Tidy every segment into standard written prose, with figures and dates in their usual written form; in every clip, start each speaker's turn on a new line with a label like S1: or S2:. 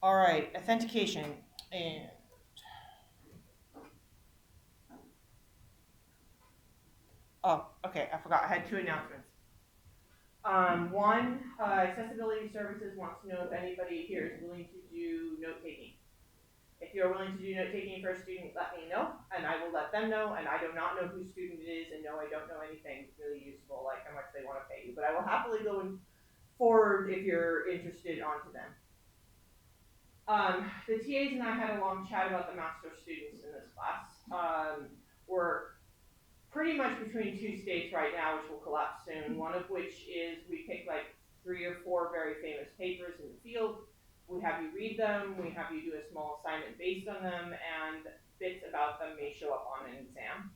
S1: All right, authentication. And oh, okay, I forgot. I had two announcements. One, accessibility services wants to know if anybody here is willing to do note taking. If you're willing to do note taking for a student, let me know, and I will let them know. And I do not know whose student it is, and no, I don't know anything really useful, like how much they want to pay you. But I will happily go and forward if you're interested onto them. The TAs and I had a long chat about the master students in this class. We're pretty much between two states right now, which will collapse soon. One of which is we pick like 3 or 4 very famous papers in the field. We have you read them. We have you do a small assignment based on them, and bits about them may show up on an exam.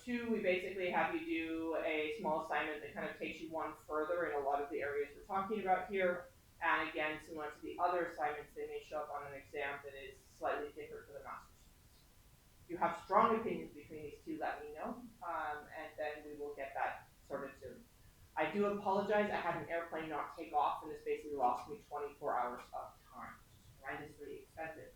S1: Two, we basically have you do a small assignment that kind of takes you one further in a lot of the areas we're talking about here. And again, similar to the other assignments, they may show up on an exam that is slightly different for the master's students. If you have strong opinions between these two, let me know, and then we will get that sorted soon. I do apologize. I had an airplane not take off, and this basically lost me 24 hours of time, which is horrendously expensive.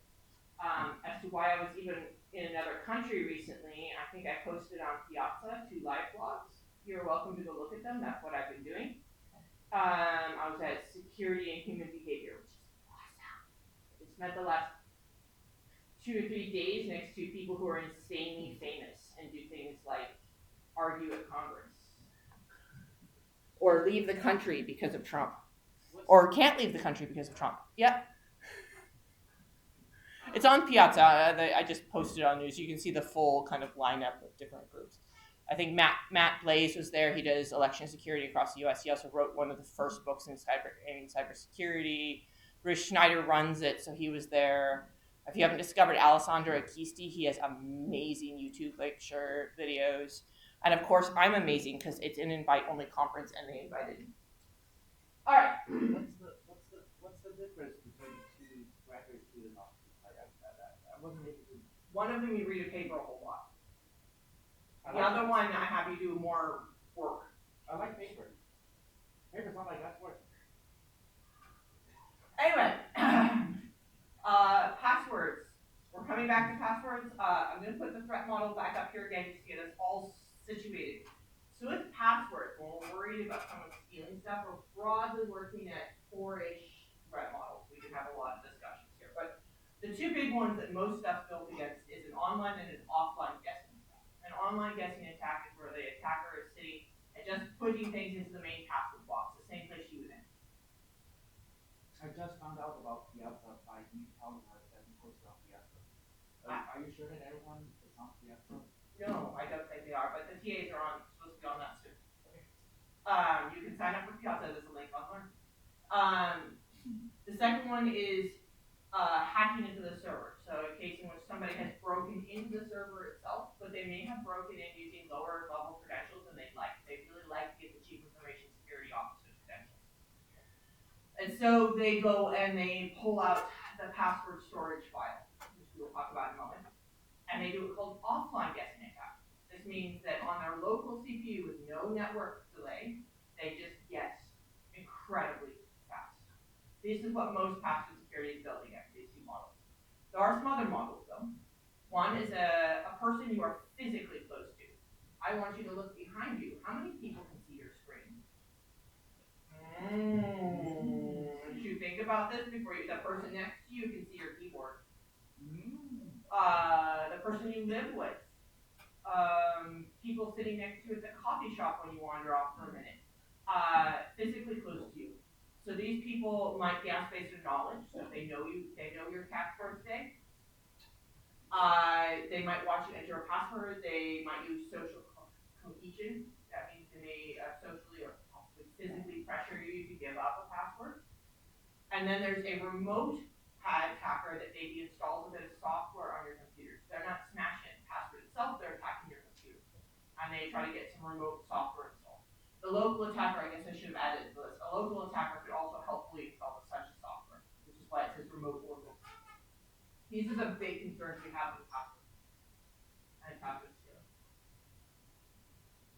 S1: As to why I was even in another country recently, I think I posted on Piazza 2 live blogs. You're welcome to go look at them. That's what I've been doing. I was at Security and Human Behavior, which is awesome. I spent the last 2 or 3 days next to people who are insanely famous and do things like argue at Congress or leave the country because of Trump, or can't leave the country because of Trump. Yep. It's on Piazza. I just posted on news. You can see the full kind of lineup of different groups. I think Matt Blaze was there. He does election security across the U.S. He also wrote one of the first books in cybersecurity. Bruce Schneider runs it, so he was there. If you haven't discovered Alessandro Acquisti, he has amazing YouTube lecture videos. And of course, I'm amazing because it's an invite-only conference, and they invited me. All right.
S2: What's the difference between two graduate student options? I wasn't able to.
S1: One of them you read a paper a whole lot. The other one I have you do more work.
S2: I like paper. Paper's not like that's work.
S1: Anyway, passwords. We're coming back to passwords. I'm going to put the threat model back up here again just to get us all situated. So with passwords, when we're worried about someone stealing stuff, we're broadly working at 4-ish threat models. We can have a lot of discussions here, but the two big ones that most stuff's built against is an online and an offline guessing attack. An online guessing attack is where the attacker is sitting and just putting things into the main password box, the same place you would enter.
S2: I just found out about Piazza by you telling us that you posted on Piazza. Are you sure that everyone is on Piazza?
S1: No, I don't think they are, but the TAs are supposed to be on that soon. You can sign up for Piazza. There's a link on Learn. The second one is hacking into the server. So a case in which somebody has broken into the server itself, but they may have broken in using lower level credentials than they'd like. They really like to get the Chief Information Security Officer's credentials. And so they go and they pull out the password storage file, which we will talk about in a moment. And they do it called offline guessing attack. This means that on their local CPU with no network delay, they just guess incredibly fast. This is what most password security is building against, these two models. There are some other models though. One is a person you are physically close to. I want you to look behind you. How many people can see your screen? Did you think about this before the person next to you can see your keyboard? The person you live with. People sitting next to you at the coffee shop when you wander off for a minute. Physically close to you. So these people might guess based on knowledge. So if they know your cat's birthday. They might watch you enter a password. They might use social cohesion. That means they may socially or possibly physically pressure you to give up a password. And then there's a remote attacker that maybe installs a bit of software on your computer. So they're not smashing the password itself, they're attacking your computer. And they try to get some remote software installed. The local attacker, I guess I should have added to the list. A local attacker could also helpfully install such software, which is why it says remote or local. These are the big concerns we have with passwords and password stealing.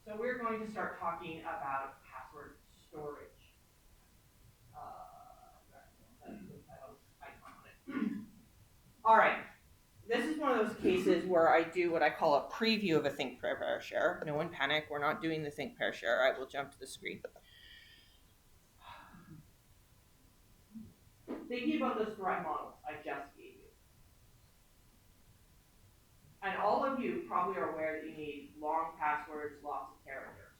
S1: So we're going to start talking about password storage. All right. This is one of those cases where I do what I call a preview of a think, prepare, share. No one panic. We're not doing the think, prepare, share. I will jump to the screen. Thinking about those threat models I just gave you. And all of you probably are aware that you need long passwords, lots of characters.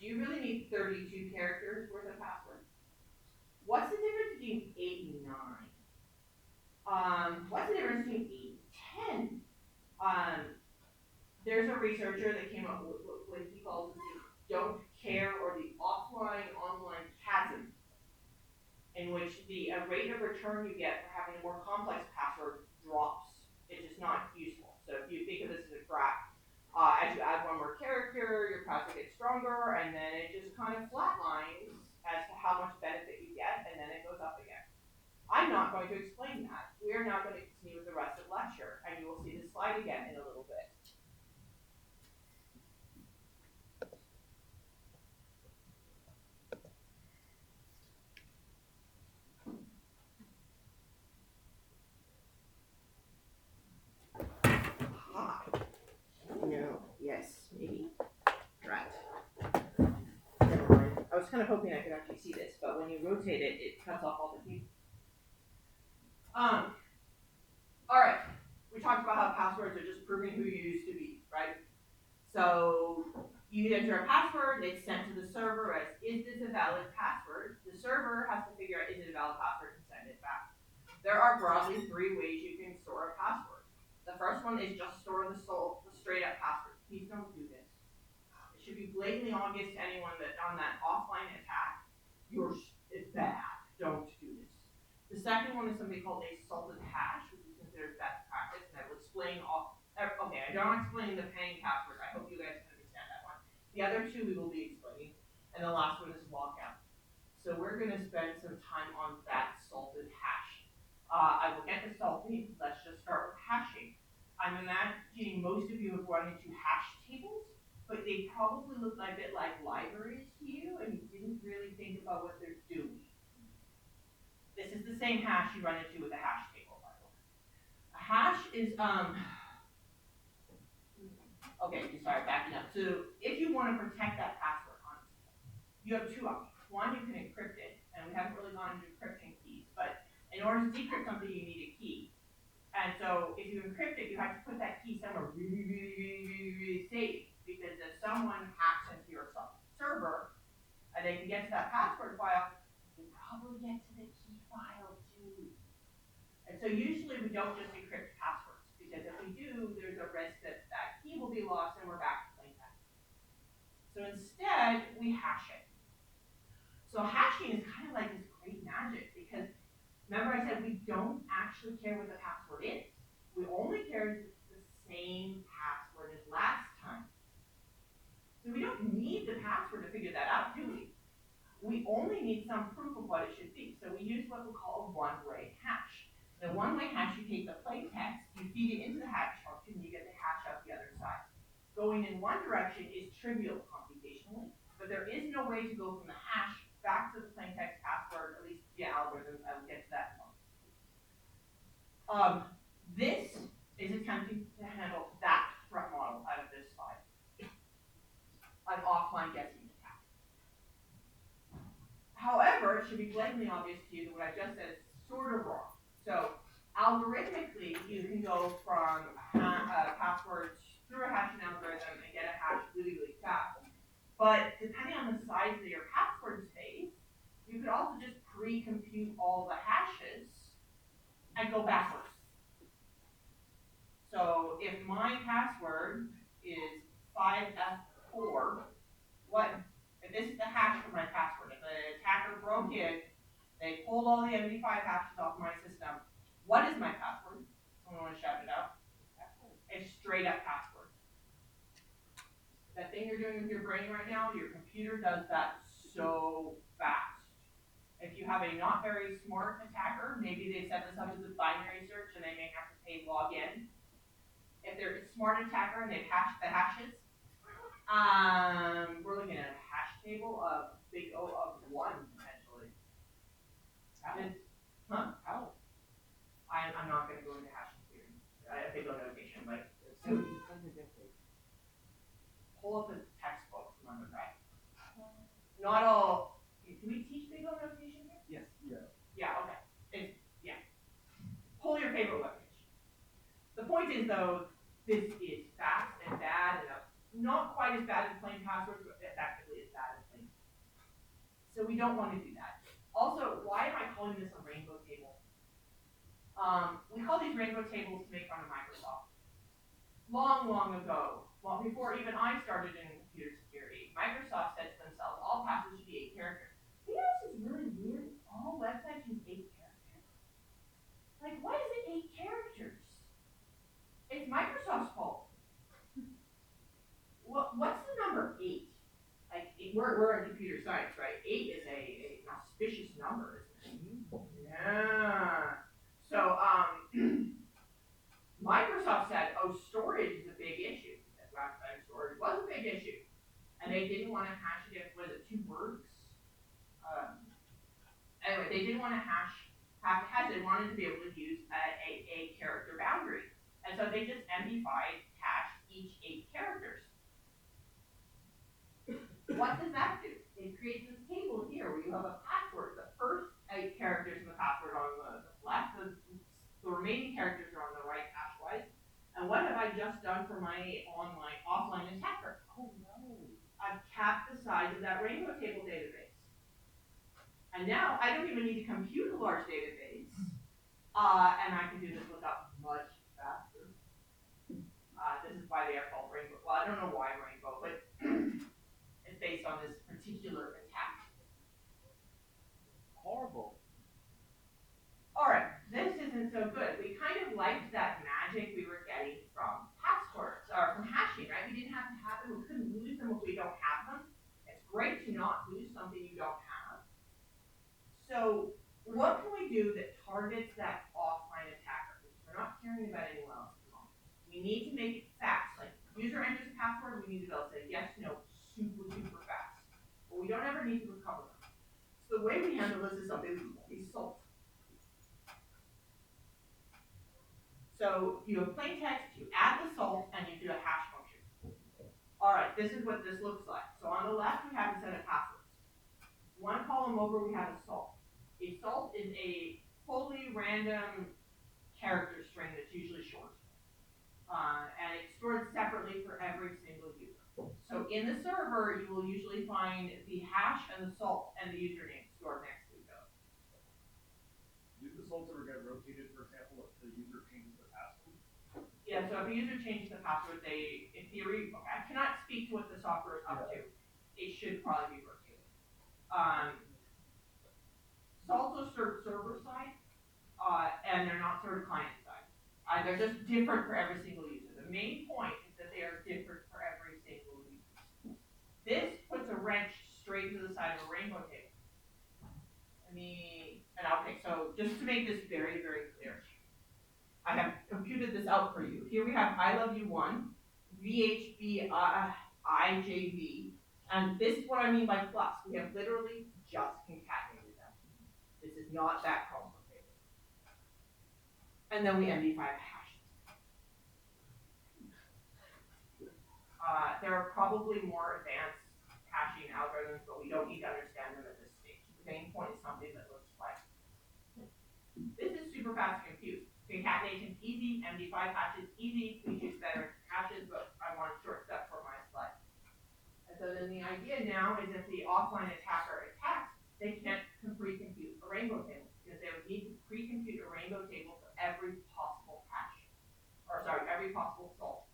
S1: Do you really need 32 characters worth of password? What's the difference between 8 and 9? What's the difference between 8 and 10? There's a researcher that came up with what he calls the don't care or the offline-online chasm, in which the rate of return you get for having a more complex password drops. It's just not useful. So if you think of this as a graph, as you add one more character, your password gets stronger, and then it just kind of flatlines as to how much benefit you get, and then it goes up again. I'm not going to explain that. We are now going to continue with the rest of the lecture, and you will see this slide again in a little bit. No, yes, maybe. Right. Never mind. I was kind of hoping I could actually see this, but when you rotate it, it cuts off all the keys. All right. We talked about how passwords are just proving who you used to be, right? So you enter a password, it's sent to the server as, is this a valid password? The server has to figure out, is it a valid password, and send it back. There are broadly 3 ways you can store a password. The first one is just store the straight up password. Please don't do this. It should be blatantly obvious to anyone that on that offline attack, it's bad. Don't do this. The second one is something called a salted hash, which is considered best practice, and I will explain all. Okay, I don't explain the paying password. I hope you guys can understand that one. The other 2 we will be explaining, and the last one is lockout. So we're going to spend some time on that salted hash. I will get to salting. Let's just start with hashing. I'm imagining most of you have run into hash tables, but they probably look a bit like libraries to you, and you didn't really think about what they're doing. This is the same hash you run into with a hash table, by the way. A hash is, okay, sorry, backing up. So if you want to protect that password, honestly, you have 2 options. One, you can encrypt it, and we haven't really gone into encryption keys, but in order to decrypt something, you need a key. And so if you encrypt it, you have to put that key somewhere really safe, because if someone hacks into your server and they can get to that password file, they probably get to the key file too. And so usually we don't just encrypt passwords, because if we do, there's a risk that that key will be lost and we're back to plain text. So instead, we hash it. So hashing is kind of like this great magic, because remember I said we don't actually care what the password is. We only care if it's the same password as last time. So we don't need the password to figure that out, do we? We only need some proof of what it should be. So we use what we call a one-way hash. The one-way hash, you take the plain text, you feed it into the hash function, and you get the hash out the other side. Going in one direction is trivial computationally, but there is no way to go from the hash back to the plain text password, at least via algorithms. I will get to that in a moment. This is attempting to handle that threat model out of this slide. An offline guessing attack. However, it should be blatantly obvious to you that what I just said is sort of wrong. So algorithmically, you can go from passwords through a hashing algorithm and get a hash really fast. But depending on the size of your password space, you could also just pre-compute all the hashes and go backwards. So if my password is 5F4, if this is the hash for my password, if the attacker broke in, they pulled all the MD5 hashes off my system, what is my password? Someone want to shout it out? A straight up password. That thing you're doing with your brain right now, your computer does that so fast. If you have a not very smart attacker, maybe they set this up as a binary search and they may have to pay login. If they're a smart attacker and they've hashed the hashes, We're looking at a hash table of big O of 1 potentially.
S2: How?
S1: Huh?
S2: How?
S1: I'm not going to go into hashing theory. Big O notation, but
S2: Send me the page.
S1: pull up a textbook from undergrad. Not all. Do we teach big O notation here?
S2: Yes.
S3: Yeah.
S1: Yeah. Okay. Pull your favorite webpage. The point is though, this is fast and bad and not quite as bad as plain passwords, but effectively as bad as plain. So we don't want to do that. Also, why am I calling this a rainbow table? We call these rainbow tables to make fun of Microsoft. Long ago, well before even I started in computer security, Microsoft said to themselves, all passwords should be 8 characters. You know this is really weird? All websites use 8 characters. Like, why is it 8 characters? It's Microsoft's fault. What's the number 8? Like, we're in computer science, right? 8 is an auspicious number, isn't it? Yeah. So, Microsoft said, oh, storage is a big issue. At last time, storage was a big issue. And they didn't want to hash it if, was it 2 words? Anyway, they didn't want to have to hash it. They wanted to be able to use a character boundary. And so they just MD5 hashed each 8 characters. What does that do? It creates this table here where you have a password. The first 8 characters in the password are on the left, the remaining characters are on the right hash-wise. And what have I just done for my offline attacker? Oh no, I've capped the size of that rainbow table database. And now I don't even need to compute a large database. And I can do this lookup much faster. This is why they are called rainbow. Well, I don't know why rainbow, but it's based on this particular attack.
S2: Horrible.
S1: Alright, this isn't so good. We kind of liked that magic we were getting from passwords, or from hashing, right? We didn't have to have them, we couldn't lose them if we don't have them. It's great to not lose something you don't have. So, what can we do that targets that offline attacker? Because we're not caring about anyone else at the moment. We need to make it fast. Like, user enters a password, we need to be able to say yes, no, super fast. But we don't ever need to recover them. So the way we handle this is something we call a salt. So you have plain text, you add the salt, and you do a hash function. Alright, this is what this looks like. So on the left we have a set of passwords. One column over we have a salt. A salt is a fully random character string that's usually short. And it's stored separately for every single user. So in the server, you will usually find the hash and the salt and the username stored next to each other.
S3: Do the salts ever get rotated, for example, if the user changes their password?
S1: Yeah, so if a user changes the password, they, in theory, okay, I cannot speak to what the software is up to. It should probably be rotated. Salts are served server side, and they're not served client side. They're just different for every single user. The main point is that they are different for every single user. This puts a wrench straight into the side of a rainbow table. Okay, so just to make this very clear, I have computed this out for you. Here we have I love you 1, VHB IJV, and this is what I mean by plus. We have literally just concatenated them. This is not that complicated. And then we MD5 hashes. There are probably more advanced hashing algorithms, but we don't need to understand them at this stage. The main point is something that looks like this is super fast to compute. Concatenation easy, MD5 hashes easy. We choose better hashes, but I want a shortcut for my slide. And so then the idea now is if the offline attacker attacks, they can't pre-compute a rainbow table because they would need to pre-compute a rainbow table for every possible hash, or sorry, every possible salt.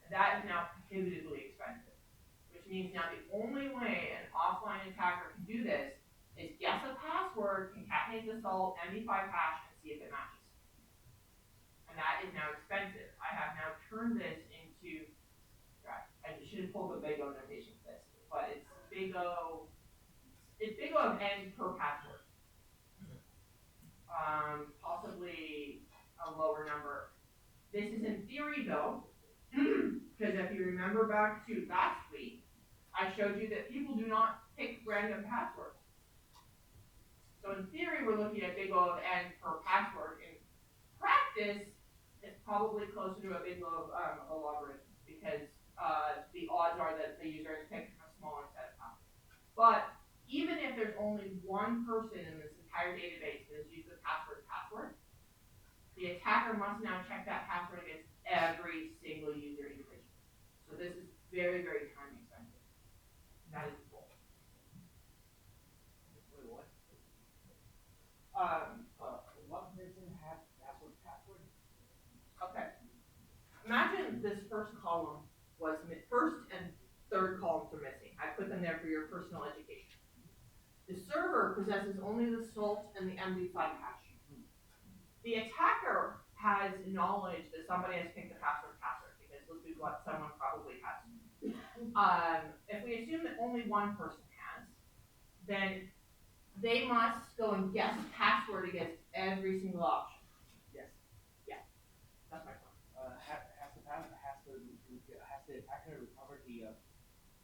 S1: And that is now prohibitively expensive, which means now the only way an offline attacker can do this is guess a password, concatenate the salt, MD5 hash, and see if it matches. And that is now expensive. I have now turned this into, I should have pulled the big O notation for this, but it's big O of n per password. Possibly a lower number. This is in theory though, Because if you remember back to last week, I showed you that people do not pick random passwords. So in theory, we're looking at big O of n per password. In practice, it's probably closer to a big O of a logarithm because the odds are that the user is picking a smaller set of passwords. But even if there's only one person in this entire database that has used the password, the attacker must now check that password against every single user individually. So this is very, very time expensive. That is the goal.
S2: Wait, what?
S1: Um,
S2: One person has password?
S1: okay. Imagine this first column was first and third columns are missing. I put them there for your personal education. The server possesses only the salt and the MD5 hash. The attacker has knowledge that somebody has picked the password because this is what someone probably has. If we assume that only one person has, then they must go and guess password against every single option.
S2: Yes.
S1: Yeah, that's my point.
S2: Has the attacker recovered the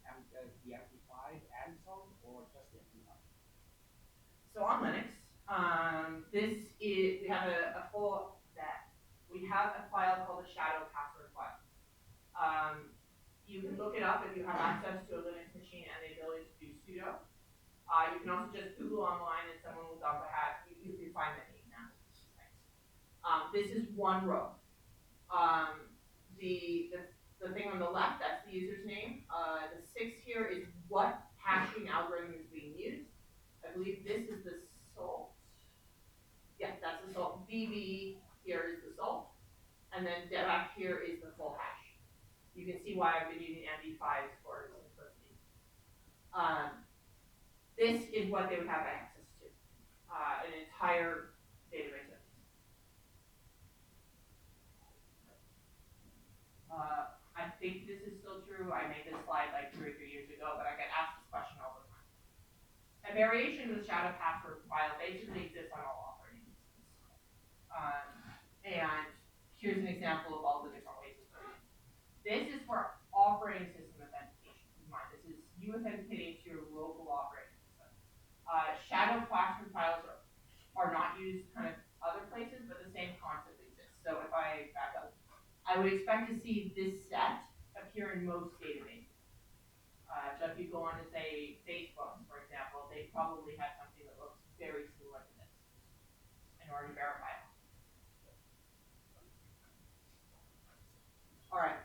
S2: amplified added salt or just the amplified?
S1: So on Linux, we have we have a file called the shadow password file. You can look it up if you have access to a Linux machine and the ability to do sudo. You can also just Google online and someone will dump a hat. You can find many examples of these things. This is one row. The thing on the left, that's the user's name. The 6 here is what hashing algorithm is being used. I believe this is the salt. Yes, that's the salt. BB here is the salt. And then back here is the full hash. You can see why I've been using MD5s for simplicity. This is what they would have access to. An entire database of these. I think this is still true. I made this slide like 2 or 3 years ago, but I get asked this question all the time. A variation of the shadow password file basically exists on all operating systems. And here's an example of all the different ways of doing it. This is for operating system authentication. Keep in mind, this is you authenticating to your local operating system. Shadow password files are not used kind of other places, but the same concept exists. So if I back up, I would expect to see this set appear in most databases. So if you go on to say Facebook, for example, they probably have something that looks very similar to this in order to verify it. All right.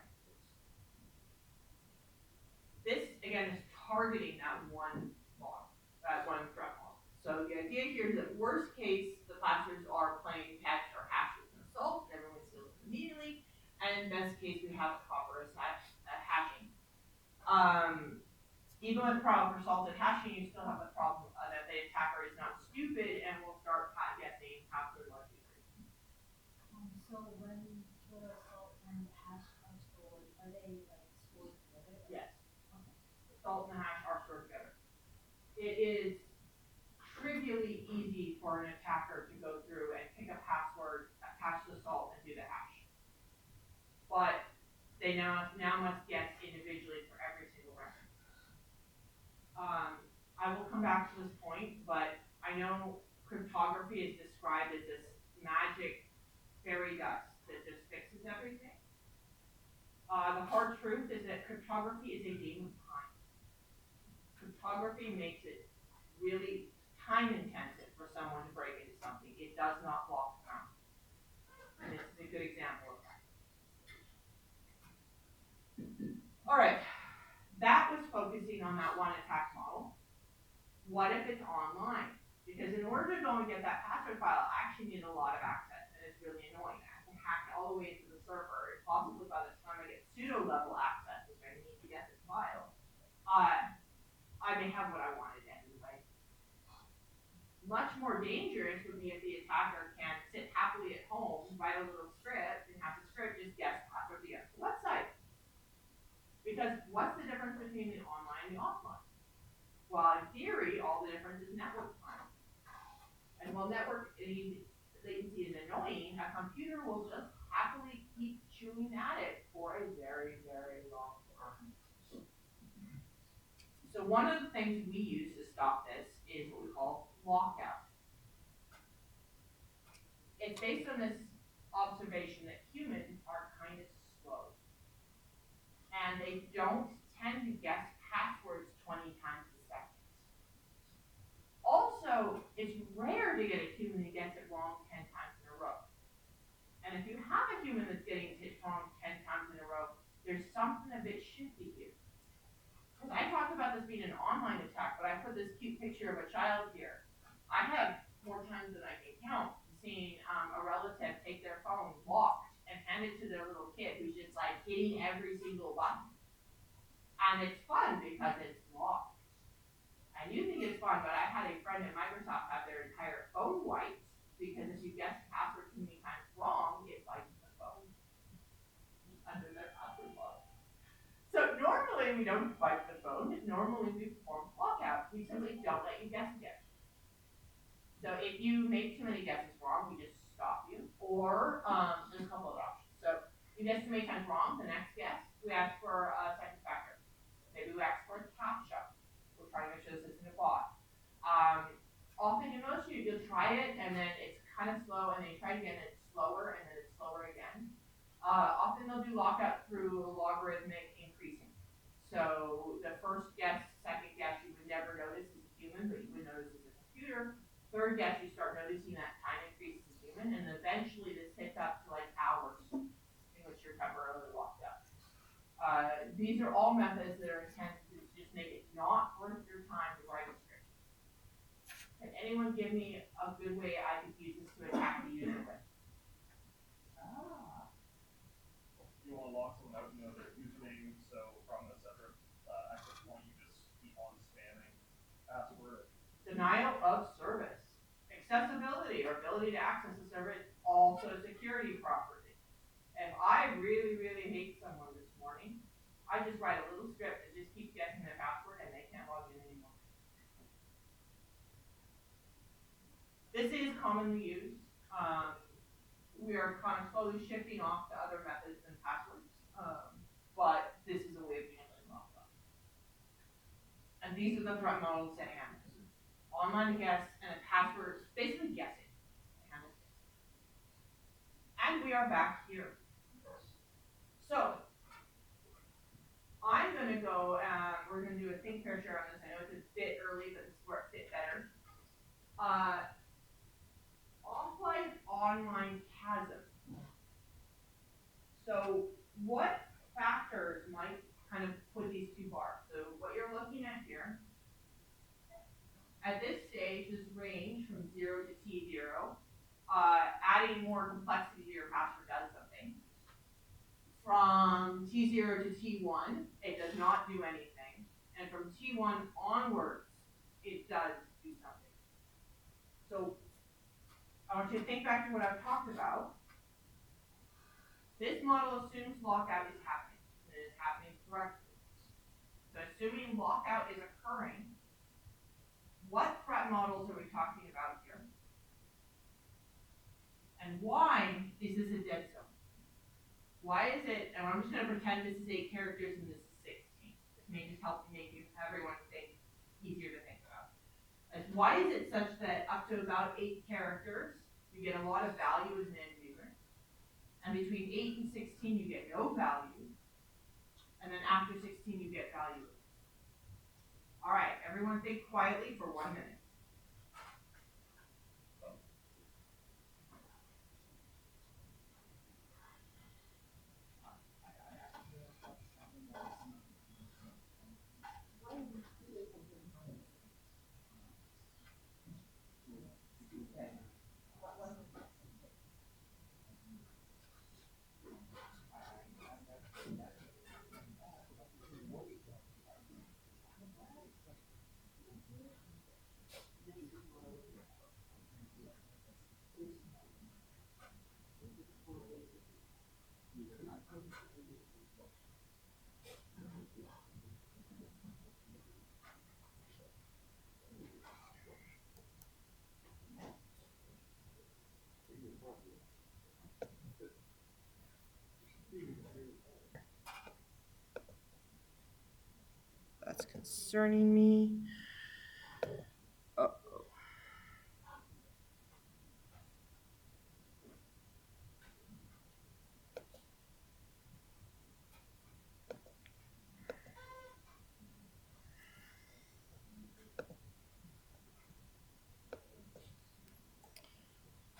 S1: This again is targeting that one model, that one threat model. So the idea here is that worst case, the passwords are plain text or hashes and assault, and everyone steals them immediately. And in best case, we have a proper hashing. Even with proper salted hashing, you still have the problem that the attacker is not stupid and will start guessing password like users.
S4: So when the salt and hash are stored, are they like stored together?
S1: Yes.
S4: Okay.
S1: The salt and the hash are stored together. It is trivially easy for an attacker to go through and pick a password, attach the salt, and do the hash. But they now must guess individually for every single record. I will come back to this point, but I know cryptography is described as this magic fairy dust that just fixes everything. The hard truth is that cryptography is a game of time. Cryptography makes it really time intensive for someone to break into something. It does not walk around. And this is a good example of that. All right, that was focusing on that one attack model. What if it's online? Because in order to go and get that password file, I actually need a lot of access, and it's really annoying. I have to hack all the way into the server, and possibly by the time I get pseudo level access, which I need to get this file, I may have what I wanted anyway. Much more dangerous would be if the attacker can sit happily at home, write a little script, and have the script just guess passwords against the website. Because what's the difference between the online and the offline? Well, in theory, all the difference is network time. And while network latency is annoying, a computer will just happily keep chewing chewing at it for a very, very long time. So one of the things we use to stop this is what we call lockout. It's based on this observation that humans are kind of slow. And they don't tend to guess passwords 20 times a second. Also, it's rare to get a human who gets it wrong 10 times in a row. And if you have a human that's getting it wrong 10 times in a row, there's something a bit shifty here. Because I talked about this being an online attack, but I put this cute picture of a child here. I have more times than I can count seen a relative take their phone locked and hand it to their little kid who's just like hitting every single button. And it's fun because it's locked. And you think it's fun, but I had a friend at Microsoft have their entire phone wiped because if you guess the password too many times wrong, it wipes the phone under their password log. So normally we don't wipe the phone. Normally we perform lockout. We simply don't let you guess again. So if you make too many guesses wrong, we just stop you. Or there's a couple of options. So you guess too many times wrong, the next guess, we ask for a second factor. Maybe we ask for a CAPTCHA. We're trying to make sure this isn't a bot. Often you notice you'll try it and then it's kind of slow, and then you try it again and it's slower, and then it's slower again. Often they'll do lockout through logarithmic increasing. So the first guess, second guess, you would never notice as a human, but you would notice as a computer. Third guess, you start noticing that time increase as a human, and eventually this hits up to like hours in which you're temporarily locked up. These are all methods that are intended to just make it not worth your time to write a script. Can anyone give me a good way I could use this to attack the user with?
S3: You want to lock someone out, their username, so from a separate access point, you just keep on spamming password.
S1: Denial of service. Accessibility or ability to access a service, also security property. If I really, really hate someone this morning, I just write a little script that just keeps guessing their password and they can't log in anymore. This is commonly used. We are kind of slowly shifting off to other methods than passwords, but this is a way of handling lockup. And these are the threat models that handle this. Online guess and a password, basically guessing. And we are back here. So I'm going to go, we're going to do a think, pair, share on this. I know it's a bit early, but this is where it fit better. Offline, online chasm. So what factors might kind of put these two bars? So what you're looking at here, at this stage, this range from 0 to T0, adding more complexity to your password does something. From T0 to T1, it does not do anything. And from T1 onwards, it does do something. So I want you to think back to what I've talked about. This model assumes lockout is happening, and it is happening correctly. So assuming lockout is occurring, what threat models are we talking about here? And why is this a dead zone? Why is it, and I'm just going to pretend this is 8 characters and this is 16. This may just help make everyone think easier to think about. Why is it such that up to about 8 characters, you get a lot of value as an end user, and between 8 and 16 you get no value, and then after 16 you get value? All right, everyone think quietly for 1 minute. that's concerning me.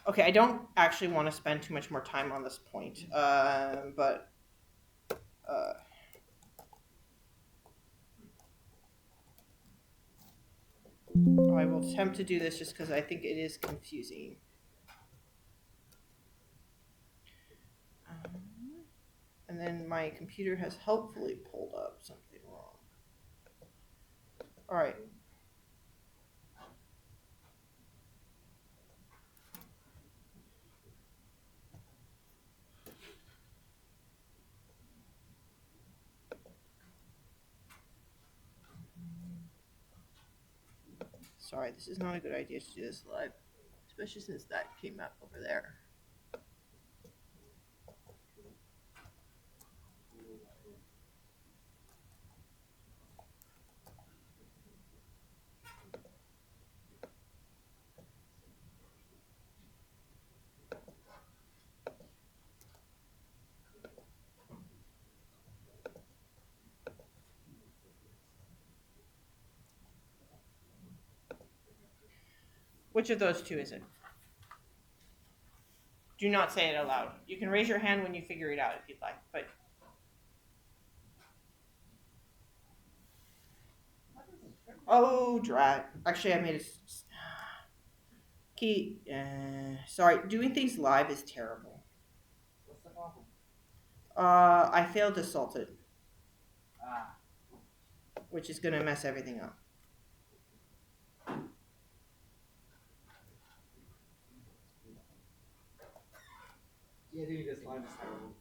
S1: Okay, I don't actually want to spend too much more time on this point, but I will attempt to do this just because I think it is confusing. And then my computer has helpfully pulled up something wrong. All right. Sorry, this is not a good idea to do this live, especially since that came up over there. Which of those two is it? Do not say it aloud. You can raise your hand when you figure it out if you'd like, but oh, drag. Actually, I made a key. Sorry, doing things live is terrible.
S2: What's the problem?
S1: I failed to salt it,
S2: Ah,
S1: which is gonna mess everything up.
S2: yeah, dude, this live is terrible.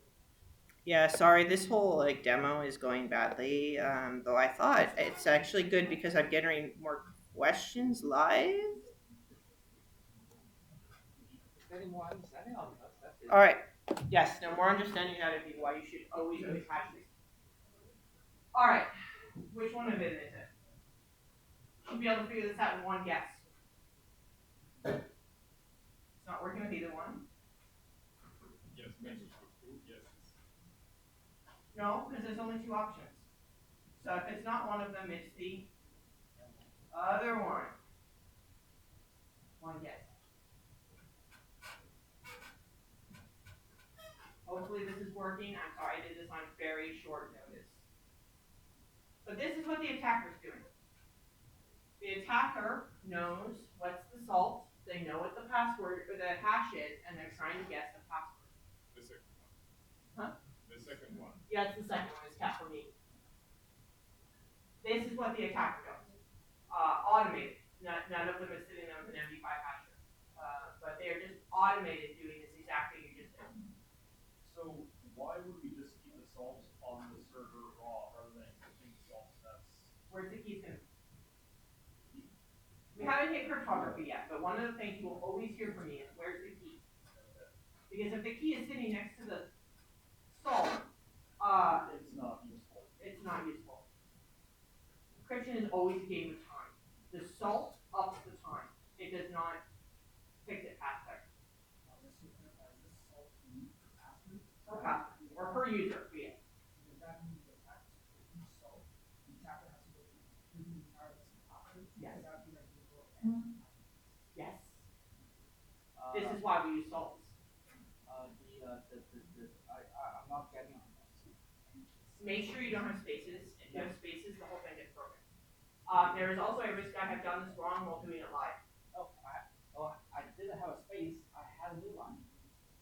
S1: Yeah, sorry, this whole like demo is going badly. Though I thought it's actually good because I'm getting more questions live.
S2: Getting more understanding of us, that's it.
S1: All right. Yes, no more understanding out of you why you should always hash this. All right. Which one of it is it? Should be able to figure this out in one guess. It's not working with either one.
S3: Yes, message with two yeses.
S1: No, because there's only two options. So if it's not one of them, it's the other one. One guess. Hopefully this is working. I'm sorry I did this on very short notice. But this is what the attacker's doing. The attacker knows what's the salt, they know what the password or the hash is, and they're trying to guess the password.
S3: The second one.
S1: Huh?
S3: The second one.
S1: Yeah, it's the second one, it's cat for me. This is what the attacker does. Automated. None of them is sitting there with an MD5 hasher. But they are just automated doing this exact thing you just did.
S3: So why would we just keep the salt on the server raw rather than encrypting the salt steps?
S1: Where's the keys gonna be? We haven't hit cryptography yet, but one of the things you will always hear from me is where's the key? Because if the key is sitting next to the salt,
S3: It's not useful.
S1: it's not useful. Encryption is always a game of time. The salt ups the time. It does not fix it past there.
S2: Just to clarify, is this salt unique per password?
S1: Per password, or per user, yeah.
S2: Does that mean the attacker, each salt, the attacker has to go through the entire list of passwords?
S1: Yes.
S2: Does that be like Google and
S1: Yes. This is why we use salts.
S2: I'm not getting on that.
S1: Make sure you don't have spaces. If you have spaces, the whole thing gets broken. There is also a risk I have done this wrong while doing it live.
S2: I didn't have a space. I had a new line.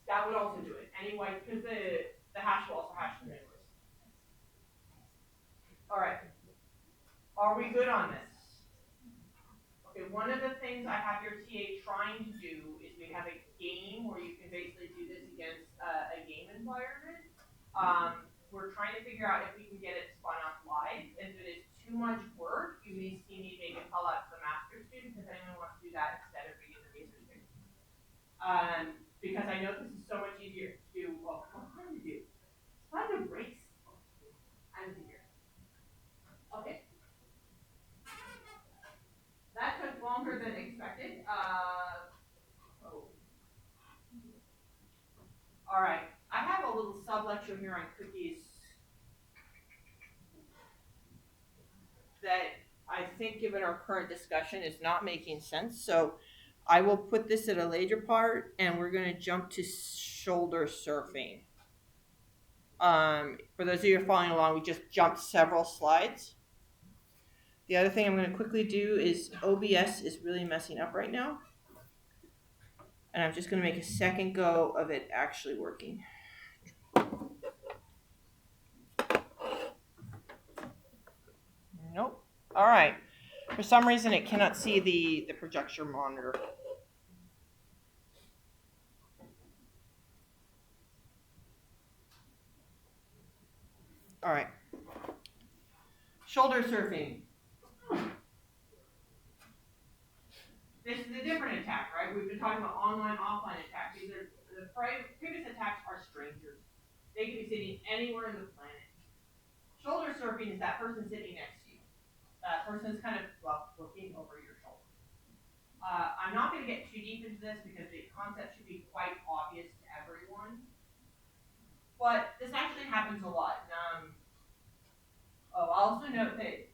S1: That would also do it. Anyway, because the hash will also hash the numbers. All right. Are we good on this? Okay, one of the things I have your TA trying to do is we have a game where you can basically do this against a game environment. We're trying to figure out if we can get it spun up live. If it is too much work, you may see me make a call out to the master student because anyone wants to do that instead of reading the research paper. Because I know this is so much easier to do. Well, what am I trying to do? It's trying to race. I'm here. Okay. here on cookies that I think, given our current discussion, is not making sense. So I will put this at a later part, and we're going to jump to shoulder surfing. For those of you who are following along, we just jumped several slides. The other thing I'm going to quickly do is OBS is really messing up right now. And I'm just going to make a second go of it actually working. Nope. All right. For some reason, it cannot see the projection monitor. All right. Shoulder surfing. This is a different attack, right? We've been talking about online, offline attacks. These are the previous attacks are strangers. They could be sitting anywhere in the planet. Shoulder surfing is that person sitting next to you. That person's kind of looking over your shoulder. I'm not going to get too deep into this because the concept should be quite obvious to everyone. But this actually happens a lot. I'll also note that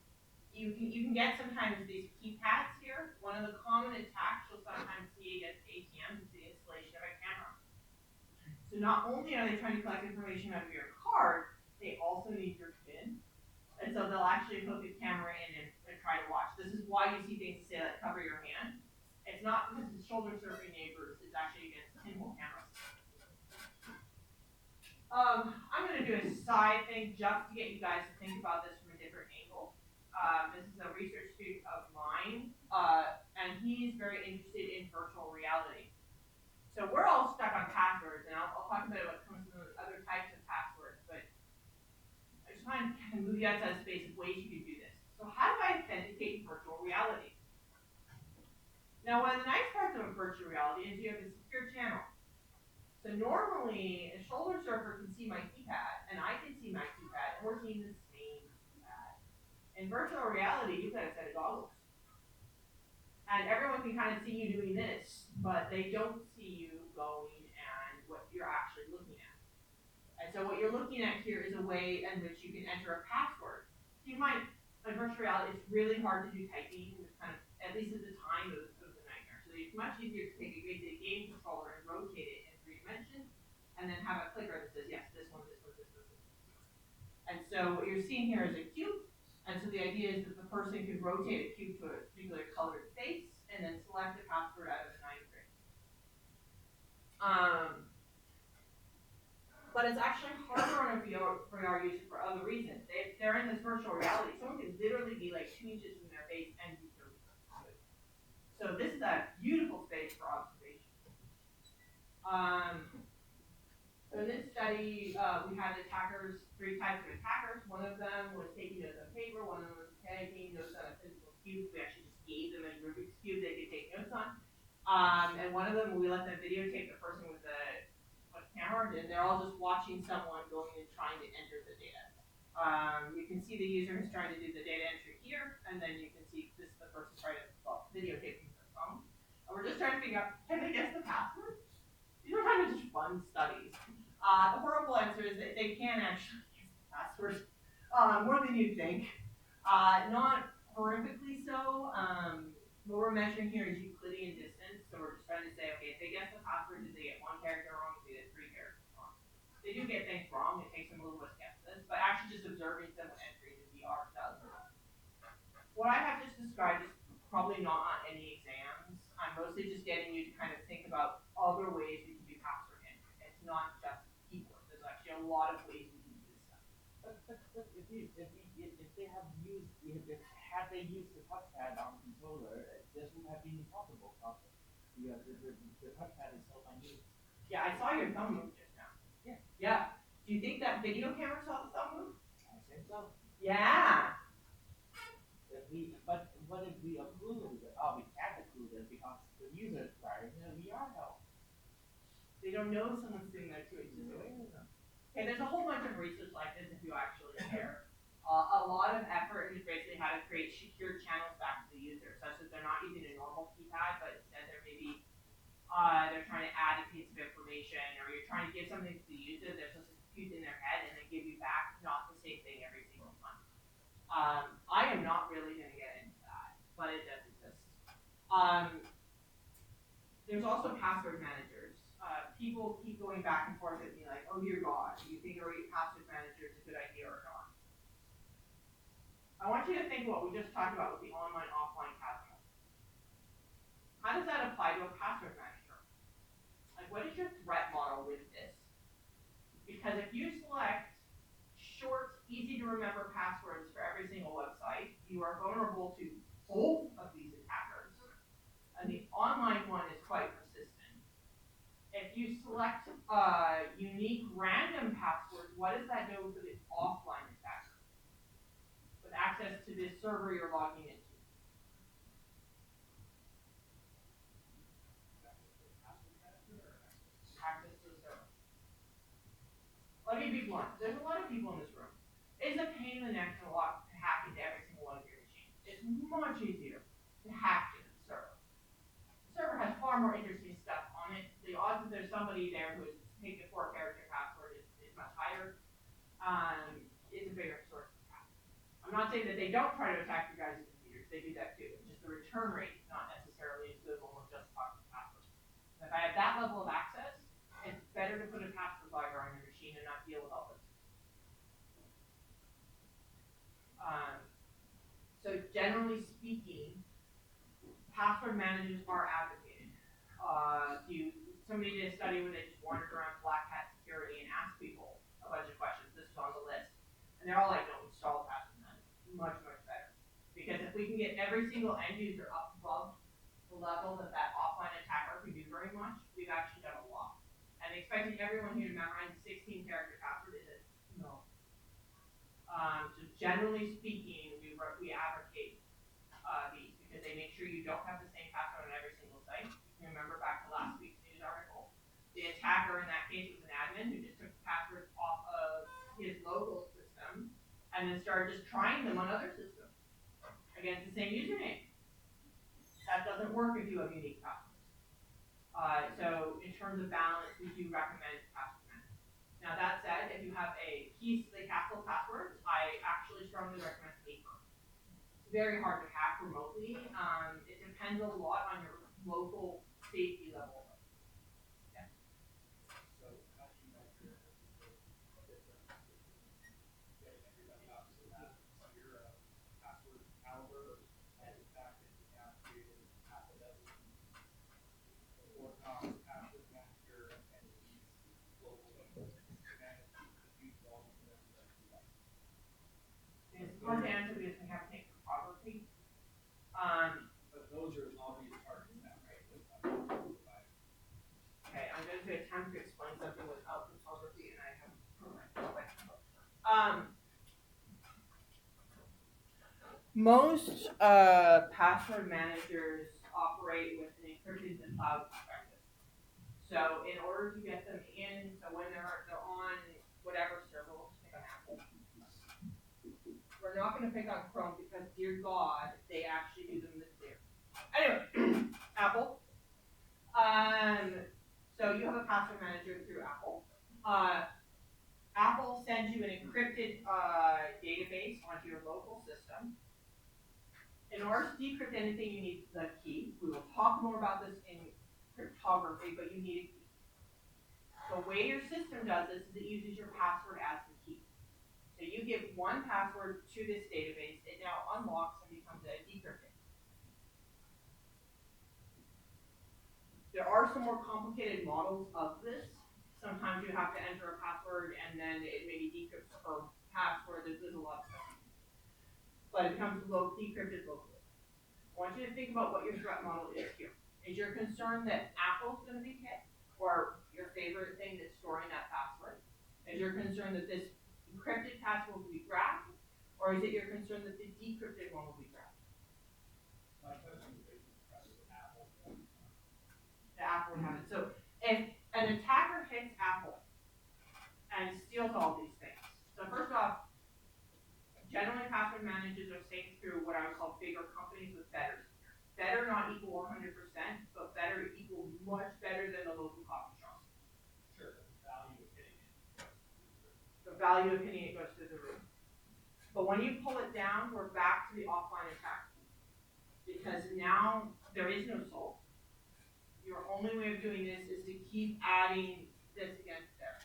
S1: you can get sometimes these keypads here. One of the common attacks you'll sometimes see against ATMs is the installation of a camera. So not only are they trying to collect information out of your card, they also need your PIN. And so they'll actually hook a camera in and try to watch. This is why you see things say like cover your hand. It's not because it's shoulder surfing neighbors, it's actually against pinhole cameras. I'm going to do a side thing just to get you guys to think about this from a different angle. This is a research student of mine, and he's very interested in virtual reality. So we're all stuck on passwords, and I'll talk about what some of the other types of passwords, but I just want to kind of move you outside of space of ways you can do this. So how do I authenticate virtual reality? Now, one of the nice parts of a virtual reality is you have a secure channel. So normally, a shoulder surfer can see my keypad, and I can see my keypad, and we're seeing the same keypad. In virtual reality, you've got a set of goggles. And everyone can kind of see you doing this, but they don't see you going and what you're actually looking at. And so what you're looking at here is a way in which you can enter a password. So you might, in virtual reality, it's really hard to do typing. It's kind of, at least at the time, it was a nightmare. So it's much easier to take a basic game controller and rotate it in 3 dimensions, and then have a clicker that says, yes, this one, this one, this one, this one. And so what you're seeing here is a cube. And so the idea is that the person can rotate a cube to a particular colored face and then select a password out of the 9 string. But it's actually harder on a VR user for other reasons. If they're in this virtual reality, someone can literally be like 2 inches from their face and be really good. So this is a beautiful space for observation. So in this study, we had attackers, 3 types of attackers. One of them was taking notes on paper. One of them was taking notes on a physical cube. We actually just gave them a Rubik's Cube they could take notes on. And one of them, we let them videotape the person with the camera, and they're all just watching someone going and trying to enter the data. You can see the user who's trying to do the data entry here, and then you can see this is the person trying to videotape from their phone. And we're just trying to figure out, can they guess the password? These are kind of just fun studies. The horrible answer is that they can actually use the password more than you'd think. Not horrifically so. What we're measuring here is Euclidean distance. So we're just trying to say, okay, if they guess the password, did they get 1 character wrong? Did they get 3 characters wrong? They do get things wrong. It takes them a little bit to guess this, but actually just observing someone entering the VR does. What I have just described is probably not on any exams. I'm mostly just getting you to kind of think about other ways we can do password entry. It's not just keyboard. There's actually a lot of ways we can do this stuff.
S2: But if they have used, had they used the touchpad on the controller, this would have been impossible. The touchpad is so unused.
S1: Yeah, I saw your thumb move just now.
S2: Yeah.
S1: Yeah. Do you think that video camera saw the thumb move?
S2: I think so.
S1: Yeah.
S2: But what if we occlude it? Oh, we can't occlude it because the user is wearing a VR helmet.
S1: They don't know someone's sitting there 2 inches away. Okay, there's a whole bunch of research like this if you actually care. A lot of effort is basically how to create secure channels back to the user, such that they're not using a normal keypad, but instead they're maybe they're trying to add a piece of information, or you're trying to give something to the user. There's a execute in their head and then give you back not the same thing every single time. I am not really going to get into that, but it does exist. There's also password managers. People keep going back and forth with me like, oh dear God, do you think a password manager is a good idea or not? I want you to think what we just talked about with the online-offline chasm. How does that apply to a password manager? Like, what is your threat model with this? Because if you select short, easy to remember passwords for every single website, you are vulnerable to both of these attackers. And the online one is quite persistent. If you select unique random passwords, what does that do for the offline attacker? With access to this server you're logging into. Access to the server. Let me be blunt. There's a lot of people in this room. It's a pain in the neck to hack into every single one of your machines. It's much easier to hack into the server. The server has far more interesting stuff on it. The odds that there's somebody there who is taking a 4-character password is much higher. It's a bigger source of attack. I'm not saying that they don't try to attack your guys' computers. They do that too. It's just the return rate is not necessarily as good when we're just talking passwords. If I have that level of access, it's better to put a password logger on your machine and not deal with all this. So generally speaking, password managers are advocated. Somebody did a study where they just wandered around Black Hat Security and asked people a bunch of questions. This was on the list. And they're all like, don't install password manager. Much, much better. Because if we can get every single end user up above the level that offline attacker can do very much, we've actually done a lot. And expecting everyone here to memorize a 16-character password is no. So generally speaking, we advocate these because they make sure you don't have the same password on every single site. You can remember back to last week's news article. The attacker in that case was an admin who just took the passwords off of his local system and then started just trying them on other systems against the same username. That doesn't work if you have unique passwords. So in terms of balance, we do recommend password management. Now that said, if you have a capital passwords, I actually strongly recommend paper. It's very hard to hack remotely. It depends a lot on your local safety level. Yeah.
S2: So how do you measure the difference between getting everybody up to that tier of password caliber and the fact that you have created half a dozen low-cost password manager entities locally to manage the huge volume of everybody's devices?
S1: It's hard to answer because we have to take cryptography.
S2: But those are obvious targets now, right?
S1: Okay, I'm going to attempt to explain something without cryptography, and I have most password managers operate with an encrypted to cloud perspective. So in order to get them in, so when they're on whatever server, we'll just pick on Apple. We're not going to pick on Chrome because, dear God, they actually do them this year. Anyway, Apple. So you have a password manager through Apple. Apple sends you an encrypted database onto your local system. In order to decrypt anything, you need the key. We will talk more about this in cryptography, but you need a key. The way your system does this is it uses your password as the key. So you give one password to this database, it now unlocks and becomes a decrypted. There are some more complicated models of this. Sometimes you have to enter a password and then it maybe decrypts per password. There's a lot of stuff. But it becomes decrypted locally. I want you to think about what your threat model is here. Is your concern that Apple's going to be hit, or your favorite thing that's storing that password? Is your concern that this encrypted password will be grabbed, or is it your concern that the decrypted one will be grabbed?
S2: My question is basically the Apple.
S1: The Apple would have it. So if an attacker hits Apple and steals all these things, so first off, generally password managers are safe through what I would call bigger companies with better security. Better not equal 100%, but better equal much better than a local coffee shop.
S2: Sure, but the value of getting it.
S1: value of hitting it goes through the roof. But when you pull it down, we're back to the offline attack. Because now there is no salt. Your only way of doing this is to keep adding this against there.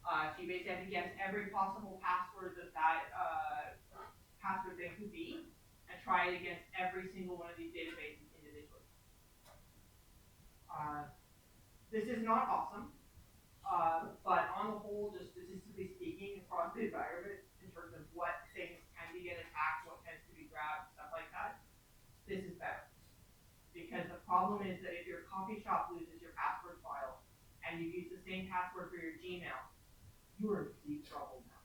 S1: So you basically have to guess every possible password that password thing could be, and try it against every single one of these databases individually. This is not awesome, but on the whole, just statistically speaking, across the environment, in terms of what things tend to get attacked, what tends to be grabbed, stuff like that, this is better. Because the problem is that if your coffee shop loses your password file, and you use the same password for your Gmail, you are in deep trouble now.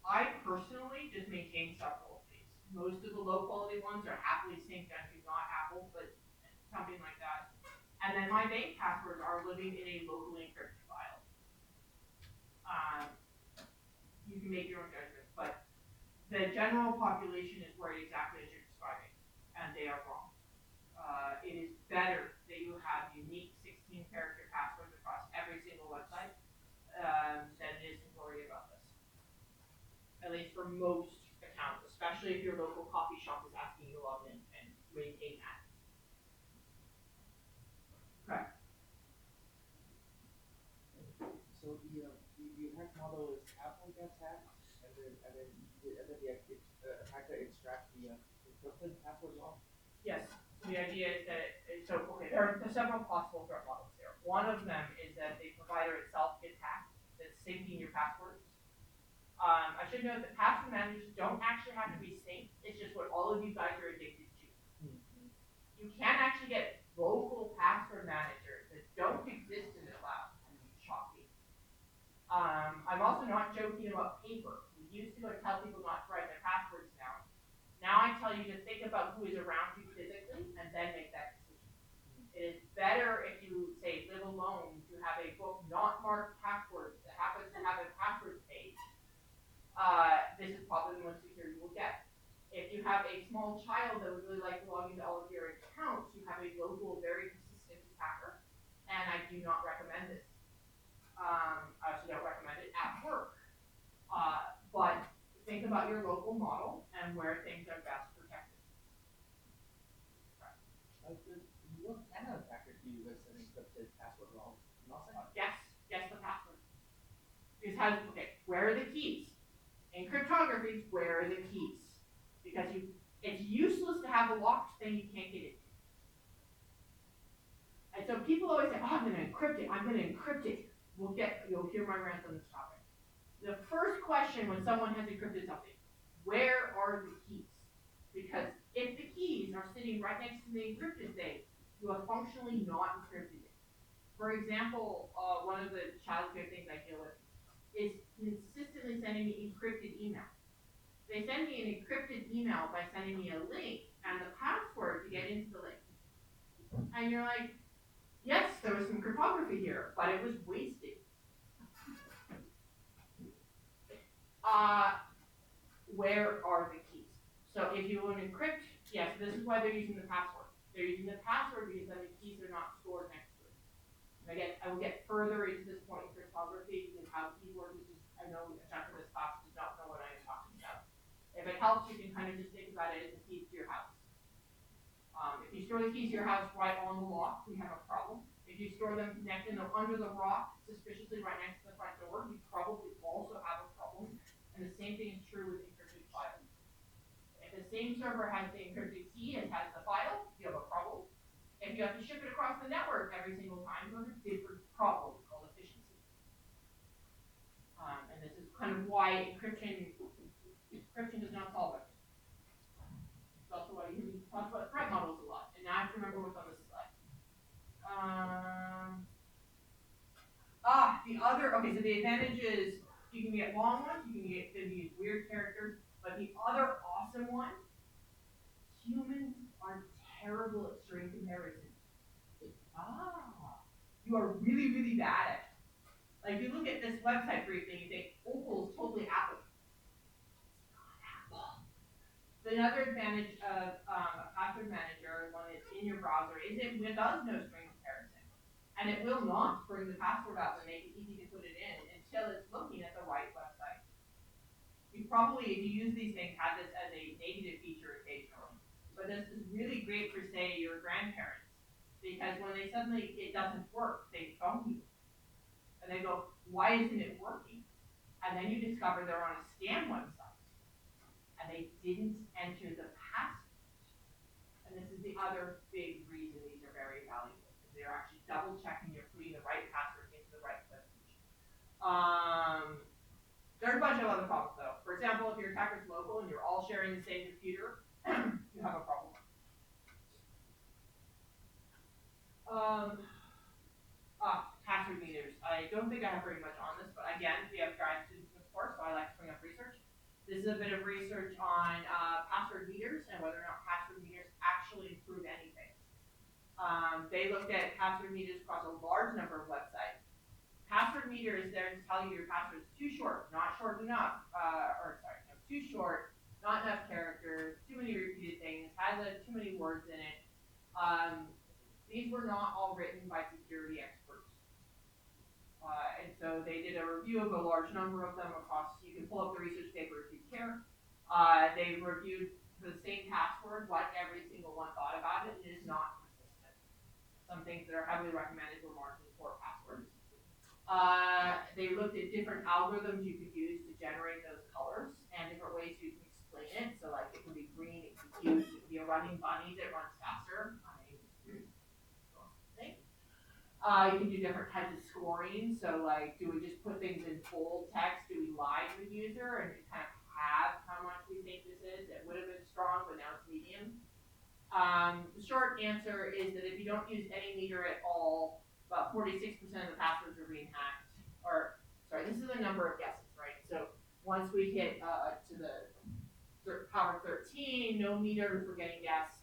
S1: I personally just maintain several of these. Most of the low quality ones are happily synced into not Apple, but something like that. And then my bank passwords are living in a locally encrypted file. You can make your own judgments, but the general population is worried exactly as you're describing, and they are wrong. It is better that you have unique 16-character passwords across every single website than it is to worry about this. At least for most accounts, especially if your local coffee shop is asking you to log in and maintain that. Correct.
S5: So the hack model is Apple gets hacked, and then the attacker extracts the encrypted password log.
S1: Yes. So the idea is that there are several possible threat models here. One of them is that the provider itself gets hacked, that's syncing your passwords. I should note that password managers don't actually have to be synced. It's just what all of you guys are addicted to.
S5: Mm-hmm.
S1: You can actually get local password managers that don't exist in the cloud. Shocking. I'm also not joking about paper. We used to tell people not to write their passwords down. Now I tell you to think about who is around you physically and then make that decision. It is better if you, say, live alone to have a book not marked passwords that happens to have a password page. This is probably the most secure you will get. If you have a small child that would really like to log into all of your accounts, you have a local, very persistent attacker, and I do not recommend this. I also don't recommend it at work. But think about your local model and where things are best protected.
S5: What kind of attacker do you use an encrypted password log? Nothing.
S1: Guess the password. Where are the keys? In cryptography, where are the keys? Because it's useless to have a locked thing you can't get into. And so people always say, I'm going to encrypt it. You'll hear my rant on this topic. The first question when someone has encrypted something, where are the keys? Because if the keys are sitting right next to the encrypted thing, you have functionally not encrypted it. For example, one of the childcare things I deal with is consistently sending me encrypted email. They send me an encrypted email by sending me a link and the password to get into the link. And you're like, yes, there was some cryptography here, but it was wasted. Where are the keys? So if you want to encrypt, yes, this is why they're using the password. They're using the password because then the keys are not stored next to it. And again, I will get further into this point in cryptography and how keys work, because I know a chunk of this class does not know what I am talking about. If it helps, you can kind of just think about it as the keys to your house. If you store the keys to your house right on the lock, we have a problem. If you store them connected under the rock, suspiciously right next to the front door, you probably also have a problem. And the same thing is true with encrypted files. If the same server has the encrypted key as has the file, you have a problem. If you have to ship it across the network every single time, you have a different problem called efficiency. And this is kind of why encryption does not solve it. It's also why you talk about threat models a lot. And now I have to remember what's on this slide. So the advantage is you can get long ones, you can get these weird characters, but the other awesome one, humans are terrible at string comparison. You are really, really bad at it. Like you look at this website briefing, you think Opal's totally Apple. It's not Apple. Another advantage of a password manager, one that's in your browser, is it does no string comparison. And it will not bring the password up and make it easy to put it in until it's looking at the right website. You probably, if you use these things, have this as a negative feature occasionally. But this is really great for, say, your grandparents. Because when they suddenly, it doesn't work, they phone you. And they go, why isn't it working? And then you discover they're on a scam website. And they didn't enter the password. And this is the other big reason these are very valuable. Because they're actually double checking you're putting the right password into the right webpage. There's a bunch of other problems though. For example, if your attacker's local and you're all sharing the same computer, you have a problem. Password meters. I don't think I have very much on this, but again, we have grad students of course, so I like to bring up research. This is a bit of research on password meters and whether or not password meters actually improve anything. They looked at password meters across a large number of websites. Password meter is there to tell you your password is too short, not short enough, too short, not enough characters, too many repeated things, has too many words in it. These were not all written by security experts. And so they did a review of a large number of them across, you can pull up the research paper if you care. They reviewed for the same password what every single one thought about it, and it is not consistent. Some things that are heavily recommended were marked as poor passwords. They looked at different algorithms you could use to generate those colors and different ways you can explain it. So like it could be green, it could be cute, it could be a running bunny that runs faster. You can do different types of scoring. So like, do we just put things in bold text? Do we lie to the user and kind of have how much we think this is? It would have been strong, but now it's medium. The short answer is that if you don't use any meter at all, about 46% of the passwords are being hacked. Or, sorry, this is the number of guesses, right? So once we hit to the power 13, no meters were getting guessed.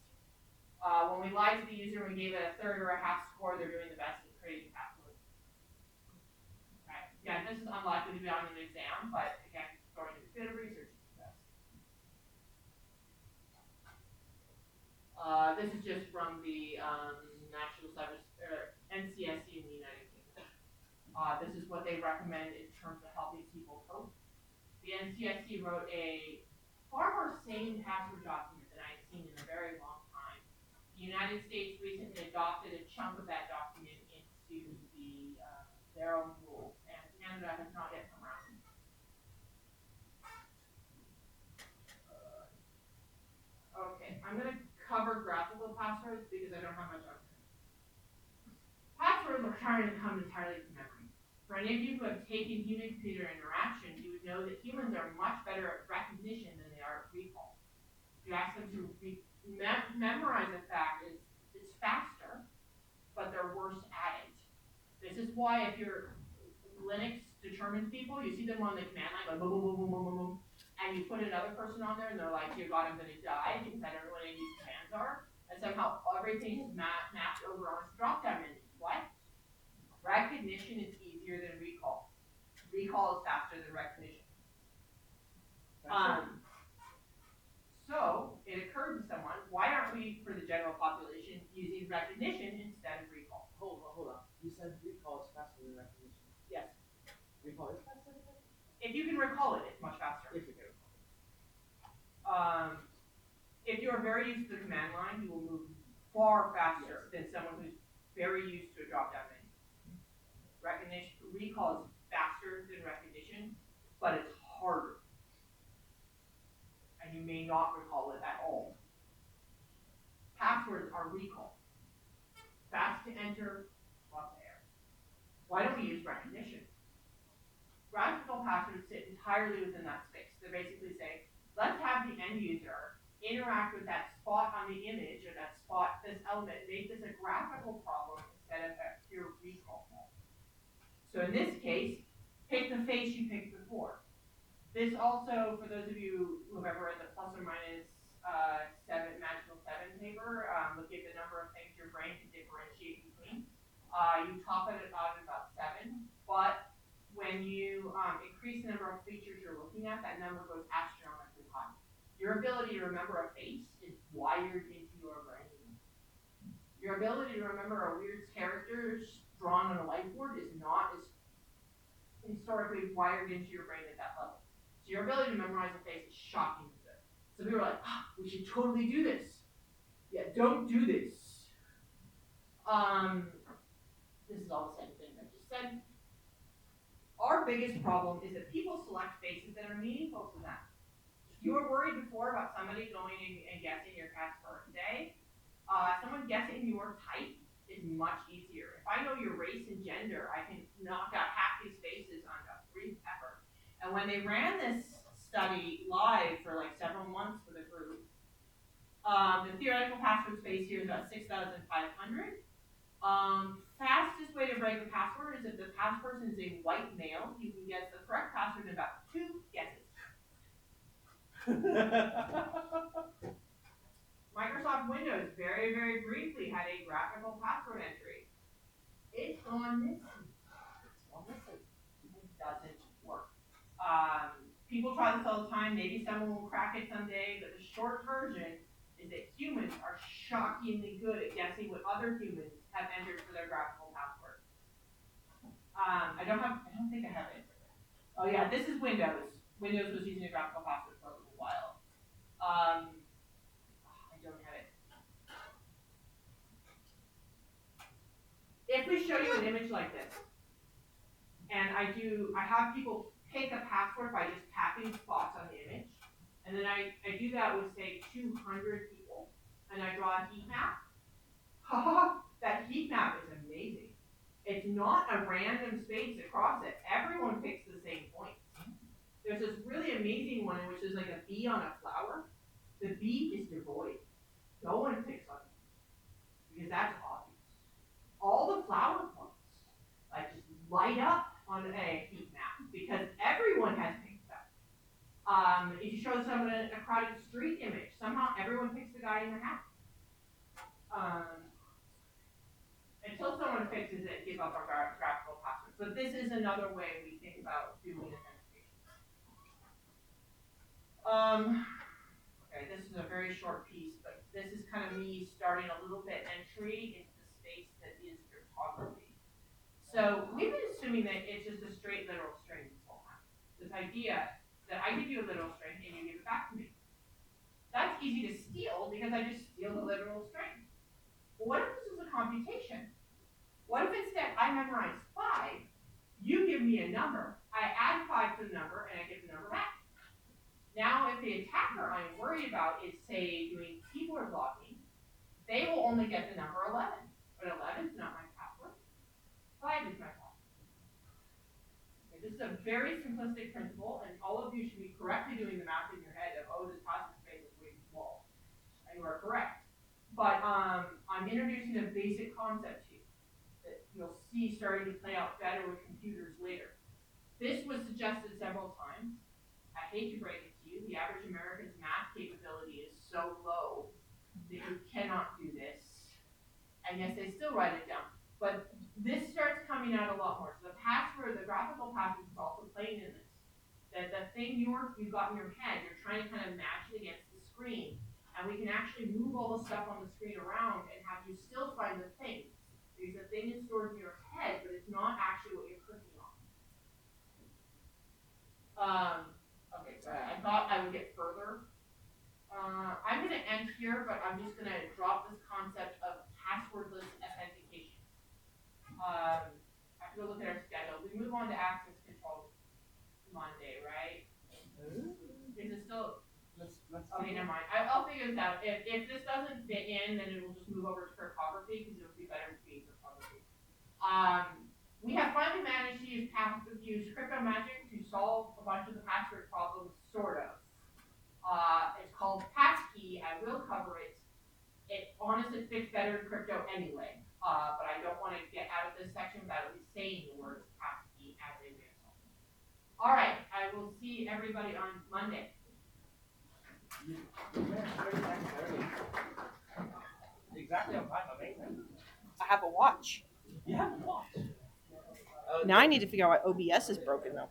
S1: When we lied to the user, we gave it a third or a half score, they're doing the best at creating passwords. Okay. Yeah, this is unlikely to be on an exam, but again, going to a bit of research is the best. This is just from the National Cyber NCSC in the United Kingdom. This is what they recommend in terms of helping people cope. The NCSC wrote a far more sane password document than I've seen in a very long time. The United States recently adopted a chunk of that document into their own rules, and Canada has not yet come around. Okay, I'm going to cover graphical passwords because I don't have much on this. Passwords are trying to come entirely from memory. For any of you who have taken human-computer interaction, you would know that humans are much better at recognition than they are at recall. If you ask them to memorize a fact, it's faster, but they're worse at it. This is why if you're Linux determined people, you see them on the command line, like boom, boom, boom, boom, boom, boom, boom, and you put another person on there, and they're like, "Dear God, I'm gonna die," because I don't know what any of these commands are, and somehow everything is mapped over onto drop-down menus. What? Recognition is easier than recall. Recall is faster than recognition. So it occurred to someone, why aren't we, for the general population, using recognition instead of recall?
S5: Hold on. You said recall is faster than recognition.
S1: Yes.
S5: Recall is faster than recognition?
S1: If you can recall it, it's much faster.
S5: If you can recall it.
S1: If you are very used to the command line, you will move far faster than someone who's very used to a drop-down menu. Recall is faster than recognition, but it's harder. And you may not recall it at all. Passwords are recall. Fast to enter, slow to error. Why don't we use recognition? Graphical passwords sit entirely within that space. They basically say, let's have the end user interact with that spot on the image or that spot, this element, make this a graphical problem instead of a pure recall problem. So in this case, pick the face you picked before. This also, for those of you who have ever read the plus or minus magical 7 paper, look at the number of things your brain can differentiate between. You top it out at about 7, but when you increase the number of features you're looking at, that number goes astronomically high. Your ability to remember a face is wired into your brain. Your ability to remember a weird character's drawn on a whiteboard is not as historically wired into your brain at that level. So your ability to memorize a face is shockingly good. So people are like, we should totally do this. Yeah, don't do this. This is all the same thing I just said. Our biggest problem is that people select faces that are meaningful to them. If you were worried before about somebody going and guessing your cat's birthday, someone guessing your type is much easier. If I know your race and gender, I can knock out half these faces on a brief effort. And when they ran this study live for like several months with a group, the theoretical password space here is about 6,500. Fastest way to break a password is if the password is a white male, you can guess the correct password in about 2 guesses. Microsoft Windows very, very briefly had a graphical password entry. It's gone missing. It doesn't work. People try this all the time. Maybe someone will crack it someday, but the short version is that humans are shockingly good at guessing what other humans have entered for their graphical password. I don't think I have it. Oh yeah, this is Windows. Windows was using a graphical password for a little while. I don't have it. If we show you an image like this, and I have people pick a password by just tapping spots on the image, and then I do that with say 200 people, and I draw a heat map. That heat map is amazing. It's not a random space across it. Everyone picks the same point. There's this really amazing one in which there's like a bee on a flower. The bee is devoid. No one picks on it because that's obvious. All the flower points like just light up on a heat map because everyone has picked that. If you show someone a crowded street image, somehow everyone picks the guy in the hat. Until someone fixes it, give up our graphical password. So this is another way we think about doing authentication. Okay, this is a very short piece, but this is kind of me starting a little bit entry into the space that is cryptography. So we've been assuming that it's just a straight literal string this whole time. This idea that I give you a literal string and you give it back to me. That's easy to steal because I just steal the literal string. Well, what if this is a computation? What if instead I memorize 5, you give me a number, I add 5 to the number, and I get the number back. Now, if the attacker I'm worried about is, say, doing keyboard logging, they will only get the number 11. But 11 is not my password. 5 is my password. Okay, this is a very simplistic principle, and all of you should be correctly doing the math in your head of, oh, this password space is way too small. And you are correct. But I'm introducing a basic concept to you that you'll see starting to play out better with computers later. This was suggested several times. I hate to break it to you, the average American's math capability is so low that you cannot do this. And yes, they still write it down. But this starts coming out a lot more. So the password, the graphical password is also playing in this. That the thing you've got in your head, you're trying to kind of match it against the screen. And we can actually move all the stuff on the screen around and have you still find the thing. Because the thing is stored in your head, but it's not actually what you're clicking on. Okay, so I thought I would get further. I'm going to end here, but I'm just going to drop this concept of passwordless authentication. I have to go look at our schedule. We move on to access control Monday, right? Is it still?
S5: Let's
S1: Okay, never mind. I'll figure this out. If this doesn't fit in, then it will just move over to cryptography because it would be better to be cryptography. We have finally managed to use crypto magic to solve a bunch of the password problems, sort of. It's called passkey. I will cover it. It honestly fits better in crypto anyway, but I don't want to get out of this section without at least saying the words passkey as a way of solving. All right, I will see everybody on Monday.
S5: Exactly on time, amazing.
S1: I have a watch.
S5: You have a watch.
S1: Now I need to figure out why OBS is broken though.